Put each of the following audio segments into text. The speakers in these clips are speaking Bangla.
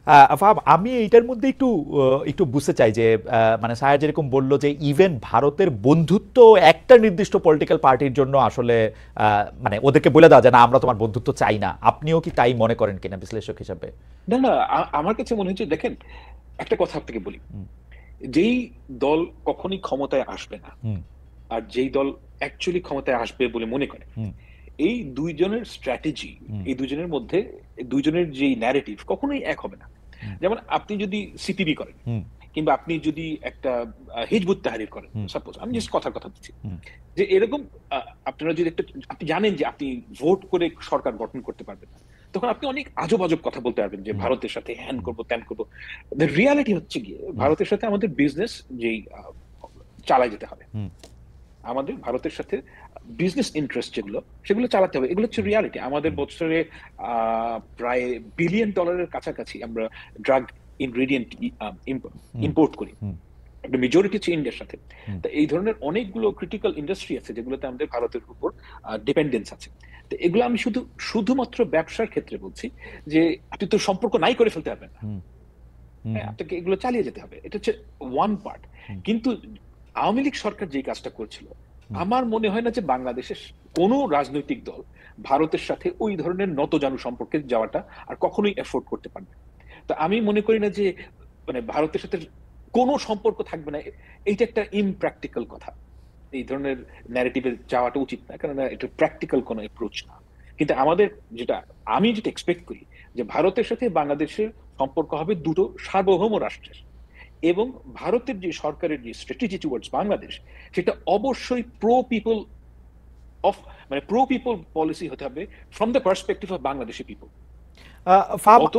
ফাহাম, আমি এইটার মধ্যে একটু একটু বুঝতে চাই যে মানে স্যার যেরকম বলল যে ইভেন ভারতের বন্ধুত্ব একটা নির্দিষ্ট পলিটিক্যাল পার্টির জন্য আসলে মানে ওদেরকে বলে দেওয়া যায় না আমরা তোমার বন্ধুত্ব চাই না, আপনিও কি তাই মনে করেন কিনা বিশ্লেষক হিসাবে? না না, আমার কাছে মনে হচ্ছে, দেখেন একটা কথা আপনাকে বলি, যেই দল কখনোই ক্ষমতায় আসবে না হুম আর যেই দল অ্যাকচুয়ালি ক্ষমতায় আসবে বলে মনে করে, হুম এই দুইজনের স্ট্র্যাটেজি, হুম এই দুইজনের মধ্যে দুইজনের যে ন্যারেটিভ কখনোই এক হবে না। যেমন আপনি যদি সিপিবি করেন হুম কিংবা আপনি যদি একটা হিজবুত তাহরির করেন, হুম সাপোজ আমি জাস্ট কথার কথা দিচ্ছি, হুম যে এরকম আপনারা যদি একটা, আপনি জানেন যে আপনি ভোট করে সরকার গঠন করতে পারবেন না, তখন আপনি অনেক আজব আজব কথা বলতে পারবেন যে হুম ভারতের সাথে হ্যান করবো ত্যান করবো। রিয়ালিটি হচ্ছে গিয়ে হুম ভারতের সাথে আমাদের বিজনেস যেই চালাই যেতে হবে, হুম আমাদের ভারতের সাথে বিজনেস ইন্টারেস্ট যেগুলো সেগুলো চালাতে হবে, এগুলো হচ্ছে রিয়ালিটি। আমাদের হুম বছরে প্রায় $1 বিলিয়ন কাছাকাছি আমরা ড্রাগ ইনগ্রেডিয়েন্ট হুম ইম্পোর্ট করি, হুম একটা মেজরিটি হচ্ছে ইন্ডিয়ার সাথে। হুম তো এই ধরনের অনেকগুলো ক্রিটিক্যাল ইন্ডাস্ট্রি আছে যেগুলোতে আমাদের ভারতের উপর ডিপেন্ডেন্স আছে। তো এগুলো আমি শুধুমাত্র ব্যবসার ক্ষেত্রে বলছি, যে আপনি তো সম্পর্ক নাই করে ফেলতে পারবেন না, হুম হুম হ্যাঁ আপনাকে এগুলো চালিয়ে যেতে হবে, এটা হচ্ছে ওয়ান পার্ট। হুম কিন্তু আওয়ামী লীগ সরকার যে কাজটা করেছিল, হুম আমার মনে হয় না যে বাংলাদেশের কোনো রাজনৈতিক দল ভারতের সাথে ওই ধরনের নতজানু সম্পর্কে যাওয়াটা আর কখনোই এফোর্ড করতে পারবে। তো আমি মনে করি না যে মানে ভারতের সাথে কোনো সম্পর্ক থাকবে না, এইটা একটা ইমপ্র্যাকটিক্যাল কথা। এই ধরনের ন্যারেটিভে যাওয়াটা উচিত না, কারণ এটা প্র্যাকটিক্যাল কোনো অ্যাপ্রোচ না। কিন্তু আমাদের যেটা, আমি যেটা এক্সপেক্ট করি, যে ভারতের সাথে বাংলাদেশের সম্পর্ক হবে দুটো সার্বভৌম রাষ্ট্রের, এবং ভারতের যে সরকারের যে স্ট্র্যাটেজি টুয়ার্ডস বাংলাদেশ, সেটা অবশ্যই প্রো পিপল অফ, মানে প্রো পিপল পলিসি হতে হবে from the perspective of Bangladeshi people. Faham, অত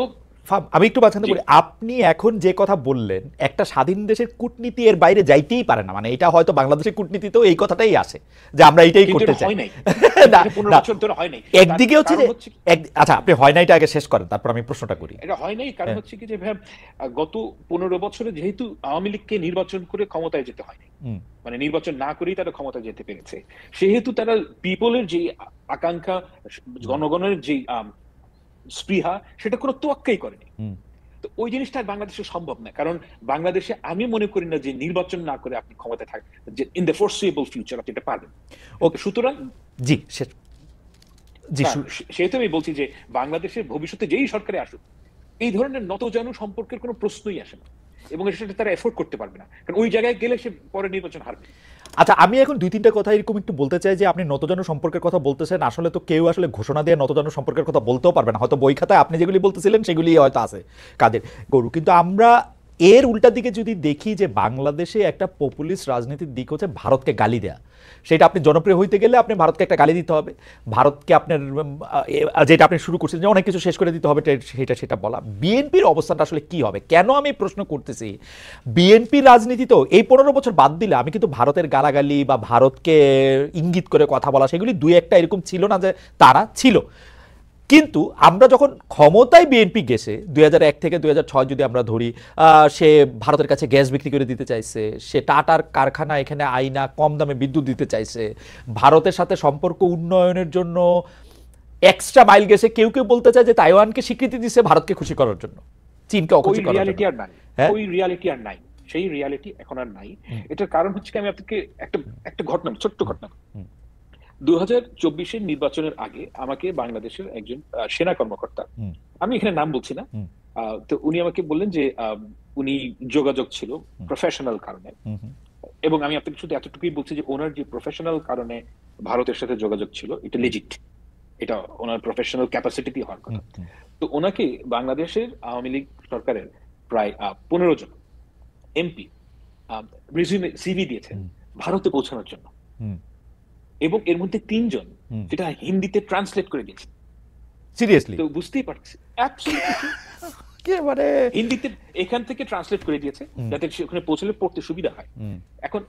আমি একটু মাঝখানে জি, বলি, আপনি এখন যে কথা বললেন একটা স্বাধীন দেশের কূটনীতি এর বাইরে যাইতেই পারে না, মানে এটা হয়তো বাংলাদেশের কূটনীতিতেও এই কথাটাই আসে যে আমরা এইটাই কিন্তু করতে এটা চাই। হয় নাই, না এটা 15 না, বছর ধরে হয় নাই। তার একদিকে হচ্ছে কারণ যে হচ্ছে, আচ্ছা আপনি হয় না এটা আগে শেষ করেন তারপর আমি প্রশ্নটা করি। এটা হয় নাই কারণ হ্যাঁ হচ্ছে কি যে ভাই, গত 15 বছরে যেহেতু আওয়ামী লীগকে নির্বাচন করে ক্ষমতায় যেতে হয়নি, হুম মানে নির্বাচন না করেই তারা ক্ষমতায় যেতে পেরেছে, সেহেতু তারা পিপলের যে আকাঙ্ক্ষা, হুম জনগণের যে স্পৃহা, সেটা কোনো তোয়াক্কাই করেনি। হুম তো ওই জিনিসটা আর বাংলাদেশে সম্ভব না, কারণ বাংলাদেশে আমি মনে করি না যে নির্বাচন না করে আপনি ক্ষমতায় থাকবেন, যে ইন দ্য ফোরসিয়েবল ফিউচার আপনি এটা পারবেন। তো ওকে, সুতরাং জি শেষ, জি না, সেহেতু আমি বলছি যে বাংলাদেশের ভবিষ্যতে যেই সরকারে আসুক, এই ধরনের নতজানু সম্পর্কের কোনো প্রশ্নই আসে না, এবং সেটা তারা এফোর্ড করতে পারবে না, কারণ ওই জায়গায় গেলে সে পরে নির্বাচন হারবে। আচ্ছা আমি এখন দুই তিনটা কথা এরকম একটু বলতে চাই যে আপনি নতজানু সম্পর্কের কথা বলতেছেন, আসলে তো কেউ আসলে ঘোষণা দিয়ে নতজানু সম্পর্কের কথা বলতেও পারবে না, হয়তো বই খাতায় আপনি যেগুলি বলতেছিলেন সেগুলি হয়তো আছে কাদের গরু, কিন্তু আমরা এর উল্টা দিকে যদি দেখি যে বাংলাদেশে একটা পপুলিস্ট রাজনীতির দিক হচ্ছে ভারতকে গালি দেয়া, সেটা আপনি জনপ্রিয় হইতে গেলে আপনি ভারতকে একটা গালি দিতে হবে, ভারতকে আপনার যেটা আপনি শুরু করছেন যে অনেক কিছু শেষ করে দিতে হবে সেটা বলা। বিএনপির অবস্থানটা আসলে কি হবে? কেন আমি প্রশ্ন করতেছি, বিএনপি রাজনীতি তো এই 15 বছর বাদ দিলে আমি কিন্তু ভারতের গালাগালি বা ভারতকে ইঙ্গিত করে কথা বলা সেগুলি দুই একটা এরকম ছিল না যে তারা ছিল, কিন্তু আমরা যখন ক্ষমতায় বিএনপি গেছে 2001 থেকে 2006 যদি আমরা ধরি, সে ভারতের কাছে গ্যাস বিক্রি করে দিতে চাইছে, সে টাটার কারখানা এখানে আইনা কম দামে বিদ্যুৎ দিতে চাইছে, ভারতের সাথে সম্পর্ক উন্নয়নের জন্য এক্সট্রা মাইল গেছে, কেউ কেউ বলতে চায় যে তাইওয়ানকে স্বীকৃতি দিচ্ছে ভারতকে খুশি করার জন্য, চীনকে ওই অখুশি করার জন্য। রিয়ালিটি আর নাই, হ্যাঁ ওই রিয়ালিটি আর নাই, সেই রিয়ালিটি এখন আর নাই। এটার কারণ হচ্ছে কি, আমি আপনাকে একটা একটা ঘটনা, ছোট্ট ঘটনা। 2024-এর নির্বাচনের আগে আমাকে বাংলাদেশের একজন সেনা কর্মকর্তা, আমি এখানে নাম বলছি না, তো উনি আমাকে বললেন যে উনি যোগাযোগ ছিল প্রফেশনাল কারণে, এবং আমি আপনাকে শুধু এতটুকুই বলছি যে ওনার যে প্রফেশনাল কারণে ভারতের সাথে যোগাযোগ ছিল এটা লিজিট, এটা ওনার প্রফেশনাল ক্যাপাসিটি হওয়ার কথা। তো ওনাকে বাংলাদেশের আওয়ামী লীগ সরকারের প্রায় 15 জন এমপি রিজিউমে সিভি দিয়েছেন ভারতে পৌঁছানোর জন্য, এবং এর মধ্যে 3 জন যেটা হিন্দিতে ট্রান্সলেট করে দিয়েছে। সিরিয়াসলি? তো বুঝতেই পারছি অ্যাবসলিউটলি একেবারে হিন্দিতে এখান থেকে ট্রান্সলেট করে দিয়েছে যাতে ওখানে পৌঁছলে পড়তে সুবিধা হয়। এখন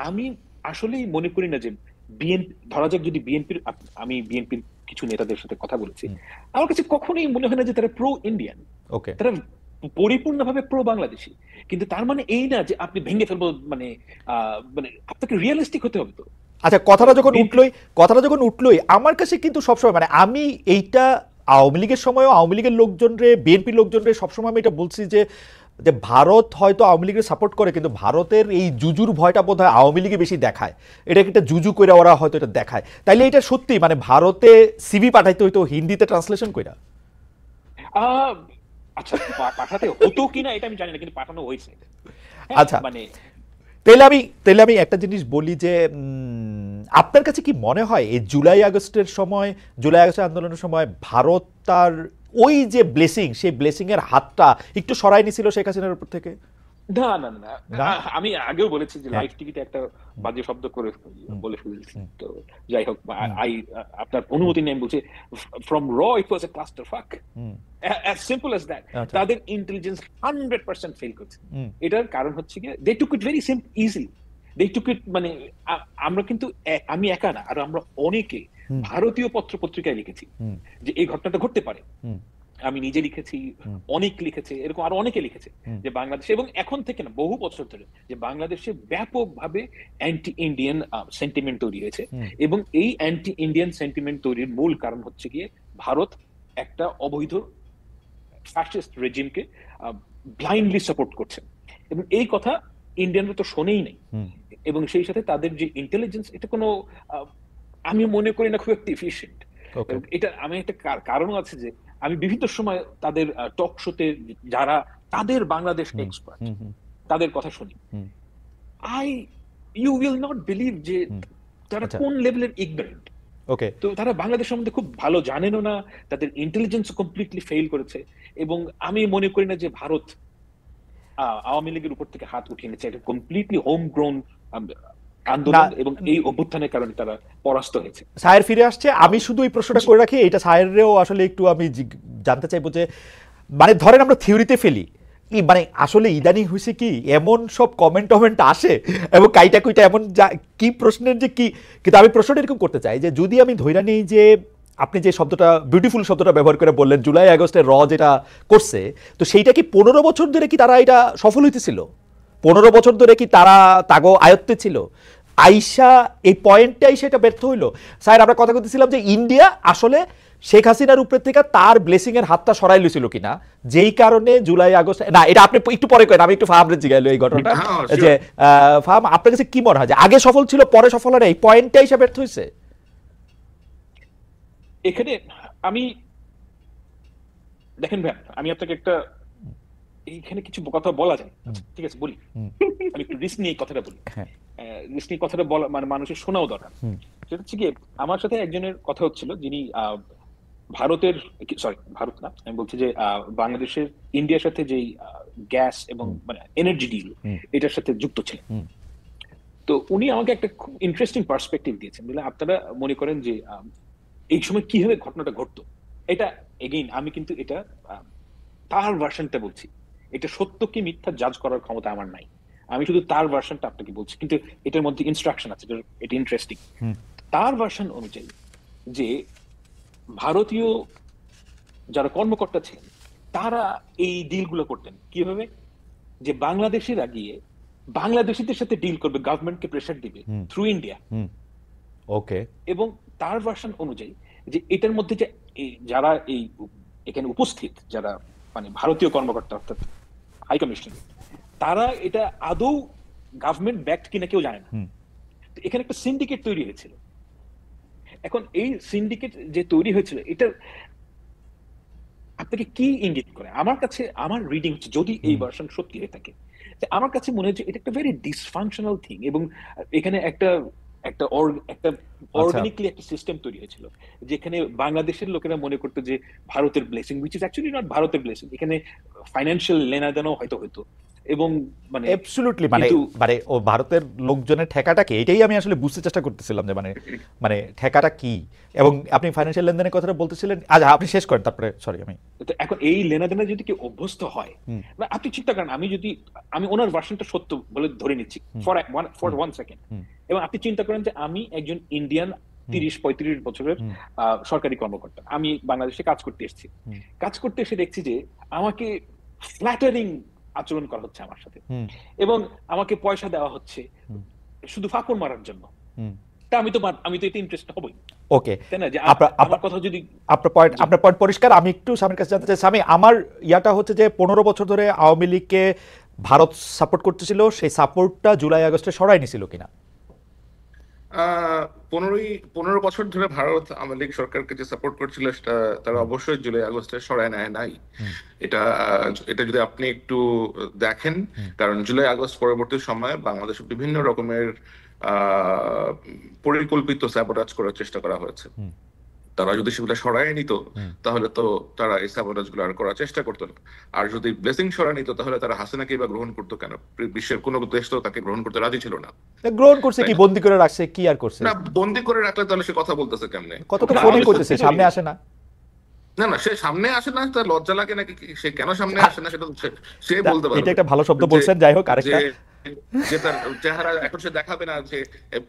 আমি আসলেই মনে করি না যে বিএনপি, ধরা যাক যদি বিএনপির, আমি বিএনপির কিছু নেতাদের সাথে কথা বলেছি, আমার কাছে কখনোই মনে হয় না যে তারা প্রো ইন্ডিয়ান, ওকে, তারা পরিপূর্ণভাবে প্রো বাংলাদেশি। কিন্তু তার মানে এই না যে আপনি ভেঙে ফেলবো, মানে মানে আপনাকে রিয়েলিস্টিক হতে হবে। তো আচ্ছা কথাটা যখন উঠলোই আমার কাছে কিন্তু সবসময় মানে আমি এইটা আওয়ামী লীগের সময়ও আওয়ামী লীগের লোকজনরে, বিএনপির লোকজনরে সবসময় আমি এটা বলছি যে যে ভারত হয়তো আওয়ামী লীগের সাপোর্ট করে, কিন্তু ভারতের এই জুজুর ভয়টা বোধ হয় আওয়ামী লীগে বেশি দেখায়। এটাকে একটা জুজু করে ওরা হয়তো এটা দেখায়। তাইলে এটা সত্যি মানে ভারতে সিভি পাঠাইতে হইতো হিন্দিতে ট্রান্সলেশন কইরা? আহ, আচ্ছা, পাঠাতে হতো কিনা এটা আমি জানি না, কিন্তু পাঠানো হয়েছে। হ্যাঁ, আচ্ছা, মানে তাহলে আমি একটা জিনিস বলি যে আপনার কাছে কি মনে হয় এই জুলাই আগস্টের আন্দোলনের সময় ভারত তার ওই যে ব্লেসিং, সেই ব্লেসিং এর হাতটা একটু সরাই নিছিল শেখ হাসিনার উপর থেকে? না না না, না? আমি আগেও বলেছি যে হ্যাঁ। লাইভ টিভিতে একটা বাজে শব্দ করে হুম, বলে ফেলেছি। হুম, তো যাই হোক, হুম, আই আপনার হুম, অনুমতি নেই বলছি, ফ্রম র ইট ওয়াজ a cluster fuck, hmm. As simple as that. আচ্ছা। তাদের ইন্টেলিজেন্স 100% ফেল করছে। হুম, এটার কারণ হচ্ছে কি, দে টুক ইট ভেরি ইজিলি। দে টুক ইট, মানে আমরা কিন্তু আমি একা না, আর আমরা অনেকে হুম, ভারতীয় পত্র পত্রিকায় লিখেছি হুম, যে এই ঘটনাটা ঘটতে পারে। হুম, আমি নিজে লিখেছি, হুম, অনেক লিখেছে, এরকম আরো অনেকে লিখেছে হুম, যে বাংলাদেশে, এবং এখন থেকে না, বহু বছর ধরে, যে বাংলাদেশে ব্যাপকভাবে অ্যান্টি ইন্ডিয়ান সেন্টিমেন্ট তৈরি হয়েছে। হুম, এবং এই অ্যান্টি ইন্ডিয়ান সেন্টিমেন্ট তৈরির মূল কারণ হচ্ছে গিয়ে ভারত একটা অবৈধ ফ্যাসিস্ট রেজিমকে ব্লাইন্ডলি সাপোর্ট করছে। এবং এই কথা ইন্ডিয়ানরা তো শোনেই নেই। হুম। এবং সেই সাথে তাদের যে ইন্টেলিজেন্স, এটা কোনো আহ, আমি মনে করি না খুব একটা এফিশিয়েন্ট। ওকে। এটা আমি একটা কারণও আছে যে আমি বিভিন্ন সময় তাদের টক শোতে যারা তাদের বাংলাদেশ হুম, এক্সপার্ট, হুম, হুম, তাদের কথা শুনি, hmm, I you will not believe যে হুম। তারা আচ্ছা। কোন লেভেলের ইগনোরেন্ট। ওকে। তো তারা বাংলাদেশ সম্বন্ধে খুব ভালো জানেনও না, তাদের ইন্টেলিজেন্স কমপ্লিটলি ফেল করেছে। এবং আমি মনে করি না যে ভারত আওয়ামী লীগের উপর থেকে হাত উঠিয়ে নিচ্ছে। এটা কমপ্লিটলি হোম গ্রোন না, আন্দোলন, এবং এই অভ্যুত্থানের কারণে তারা পরাস্ত হয়েছে। সায়ের ফিরে আসছে। আমি শুধু এই প্রশ্নটা করে রাখি, এটা সায়েরেও আসলে একটু আমি জানতে চাইবো যে মানে ধরেন আমরা থিওরিতে ফেলি, মানে আসলে ইদানিং হয়েছে কি এমন সব কমেন্ট আসে এবং কাইটা কুইটা এমন কি প্রশ্নের যে কি। কিন্তু আমি প্রশ্নটা এরকম করতে চাই যে যদি আমি ধইরা নেই যে আপনি যে শব্দটা, বিউটিফুল শব্দটা ব্যবহার করে বললেন, জুলাই আগস্টের যেটা করছে, তো সেইটা কি 15 বছর ধরে কি তারা এটা সফল হইতেছিল? 15 বছর ধরে কি তারা তাগো আয়ত্তে ছিল? আইসা এই পয়েন্টটাই সেটা ব্যর্থ হইলো। স্যার আমরা কথা বলতেছিলাম যে ইন্ডিয়া আসলে শেখ হাসিনার উপর থেকে তার ব্লেসিং এর হাতটা সরাই লইছিল কিনা, যেই কারণে জুলাই আগস্ট, না এটা আপনি একটু পরে করেন, আমি একটু ফাহামরে জিগাইলো এই ঘটনাটা যে ফাহাম আপনার কাছে কি মনে হয় যে আগে সফল ছিল পরে সফল হয় না, এই পয়েন্টটাই হিসাবে ব্যর্থ হয়েছে? এখানে আমি, দেখেন ভাই, আমি আপনাকে একটা, এইখানে কিছু কথা বলা যায়, হুম, আচ্ছা ঠিক আছে বলি। হুম, আমি একটু রিস্ক নিয়ে এই কথাটা বলি। হ্যাঁ, রিস্ক নিয়ে কথাটা বলা মানে মানুষের শোনাও দরকার। হুম, সেটা হচ্ছে গিয়ে, আমার সাথে একজনের কথা হচ্ছিল যিনি ভারতের, সরি ভারত না, আমি বলছি যে বাংলাদেশের ইন্ডিয়ার সাথে যেই গ্যাস এবং হুম, মানে এনার্জি ডিল, হুম, এটার সাথে যুক্ত ছিলেন। হুম, তো উনি আমাকে একটা খুব ইন্টারেস্টিং পার্সপেক্টিভ দিয়েছেন। বলে আপনারা মনে করেন যে এই সময় কিভাবে ঘটনাটা ঘটতো। এটা এগেইন আমি কিন্তু এটা আহ, তার ভার্সনটা বলছি। এটা সত্য কি মিথ্যা জাজ করার ক্ষমতা আমার নাই। আমি শুধু তার ভার্সনটা আপনাকে বলছি, কিন্তু এটার মধ্যে ইনস্ট্রাকশন আছে, এটা ইন্টারেস্টিং। হুম, তার ভার্সন অনুযায়ী যে ভারতীয় যারা কর্মকর্তা ছিলেন, তারা এই ডিলগুলো করতেন কিভাবে, যে বাংলাদেশিরা গিয়ে বাংলাদেশিদের সাথে ডিল করবে, গভর্নমেন্টকে প্রেসার দিবে হুম, থ্রু ইন্ডিয়া। হুম। ওকে। এবং তার ভার্সন অনুযায়ী যে এটার মধ্যে যে যারা এই এখানে উপস্থিত, যারা মানে ভারতীয় কর্মকর্তা অর্থাৎ হাই কমিশন, তারা এটা আদৌ গভর্নমেন্ট ব্যাকড কিনা কেউ জানে না। হুম, তো এখানে একটা সিন্ডিকেট তৈরি হয়েছিল। এখন এই সিন্ডিকেট যে তৈরি হয়েছিল, এটা আপনাকে কি ইঙ্গিত করে? আমার কাছে, আমার রিডিং হচ্ছে, যদি এই হুম। ভার্সন সত্যি হয়ে থাকে, যে আমার কাছে মনে হচ্ছে এটা একটা ভেরি ডিসফাংশনাল থিং। এবং এখানে একটা একটা একটা আচ্ছা। অর্গানিকলি একটা সিস্টেম তৈরি হয়েছিল, যেখানে বাংলাদেশের লোকেরা মনে করতো যে ভারতের blessing, which is actually not ভারতের ব্লেসিং। এখানে ফাইন্যান্সিয়াল লেনাদেনাও হয়তো হতো। এবং মানে অ্যাবসলিউটলি মানে কিন্তু মানে ও ভারতের লোকজনের ঠেকাটা কি, এটাই আমি আসলে বুঝতে চেষ্টা করতেছিলাম যে মানে মানে ঠেকাটা কি। এবং আপনি ফাইন্যান্সিয়াল লেনদেনের কথাটা বলতেছিলেন, আচ্ছা আপনি শেষ করেন তারপরে, সরি আমি। তো এখন এই লেনাদেনা যদি কেউ অভ্যস্ত হয়, হুম, বা আপনি চিন্তা করেন, আমি ওনার ভার্সনটা সত্য বলে ধরে নিচ্ছি হুম, ফর ফর হুম, 1 সেকেন্ড, হুম, এবং আপনি চিন্তা করেন যে আমি একজন ইন্ডিয়ান হুম, 30-35 বছরের হুম, সরকারি কর্মকর্তা, আমি বাংলাদেশে কাজ করতে এসেছি। হুম, কাজ করতে এসে দেখছি যে আমাকে ফ্ল্যাটারিং আচরণ করা হচ্ছে আমার সাথে, হুম, এবং আমাকে পয়সা দেওয়া হচ্ছে হুম, শুধু ফাঁকর মারার জন্য। হুম, তা আমি তো এতে ইন্টারেস্ট হবই, ওকে, তাই না? যে আমার কথা যদি আপনার পয়েন্ট পরিষ্কার। আমি একটু স্বামীর কাছে জানতে চাই, স্বামী আমার ইয়াটা হচ্ছে যে 15 বছর ধরে আওয়ামী লীগকে ভারত সাপোর্ট করতেছিল, সেই সাপোর্টটা জুলাই আগস্টে সরাই নিছিল কিনা? 15 বছর ধরে ভারত আওয়ামী লীগ সরকারকে যে সাপোর্ট করছিল সেটা তারা অবশ্যই জুলাই আগস্টে সরায় নেয় নাই। এটা এটা যদি আপনি একটু দেখেন, কারণ জুলাই আগস্ট পরবর্তী সময়ে বাংলাদেশে বিভিন্ন রকমের পরিকল্পিত স্যাবোটাজ করার চেষ্টা করা হয়েছে। তারা যদি সেগুলো সরায় নিত তাহলে তো তারা এই স্যাবোটাজ গুলো আর করার চেষ্টা করতো না। আর যদি ব্লেসিং সরায় নিত তাহলে তারা হাসিনাকে বা গ্রহণ করতো কেন? বিশ্বের কোনো দেশ তো তাকে গ্রহণ করতে রাজি ছিল না। গ্রহণ করছে কি, বন্দি করে রাখছে, কি আর করছে? না, বন্দি করে রাখলে তাহলে সে কথা বলতেছে কেমনে? কত তো ফোনই করতেছে, সামনে আসে না। না না, সে সামনে আসে না, তার লজ্জা লাগে নাকি? সে কেন সামনে আসে না সেটা সে বলতে পারবে। এটা একটা ভালো শব্দ বলছেন, যাই হোক আরেকটা যে তার চেহারা এখন সে দেখাবে না, যে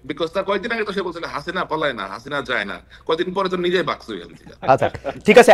বিকজ তার কয়েকদিন আগে তো সে বলছিল হাসিনা পলায় না, হাসিনা যায় না, কয়েকদিন পরে তো নিজেই বাকস হয়ে গেছে। আচ্ছা ঠিক আছে।